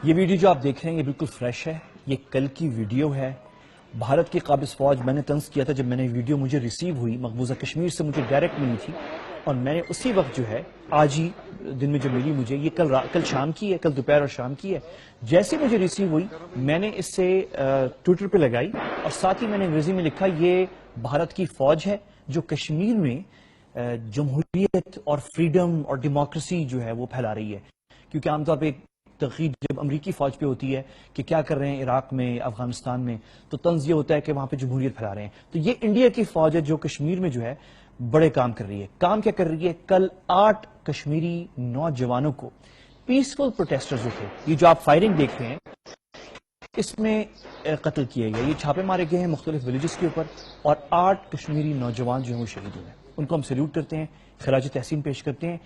یہ ویڈیو جو آپ دیکھ رہے ہیں یہ بالکل فریش ہے، یہ کل کی ویڈیو ہے۔ بھارت کی قابض فوج، میں نے طنز کیا تھا جب میں نے ویڈیو مجھے ریسیو ہوئی، مقبوضہ کشمیر سے مجھے ڈائریکٹ ملی تھی، اور میں نے اسی وقت جو ہے آج ہی دن میں جو ملی مجھے، یہ کل شام کی ہے، کل دوپہر اور شام کی ہے۔ جیسے مجھے ریسیو ہوئی میں نے اس سے ٹویٹر پہ لگائی، اور ساتھ ہی میں نے انگریزی میں لکھا یہ بھارت کی فوج ہے جو کشمیر میں جمہوریت اور فریڈم اور ڈیموکریسی جو ہے وہ پھیلا رہی ہے۔ کیونکہ عام طور پہ تنقید جب امریکی فوج پہ ہوتی ہے کہ کیا کر رہے ہیں عراق میں، افغانستان میں، تو طنز یہ ہوتا ہے کہ وہاں پہ جمہوریت پھیلا رہے ہیں۔ تو یہ انڈیا کی فوج ہے جو کشمیر میں جو ہے بڑے کام کر رہی ہے۔ کام کیا کر رہی ہے؟ کل 8 کشمیری نوجوانوں کو، پیسفل پروٹیسٹرز جو تھے، یہ جو آپ فائرنگ دیکھ رہے ہیں اس میں قتل کیے گئے، یہ چھاپے مارے گئے ہیں مختلف ولیجز کے اوپر، اور 8 کشمیری نوجوان جو ہیں وہ شہید ہوئے ہیں۔ ان کو ہم سیلیوٹ کرتے ہیں، خراج تحسین پیش کرتے ہیں۔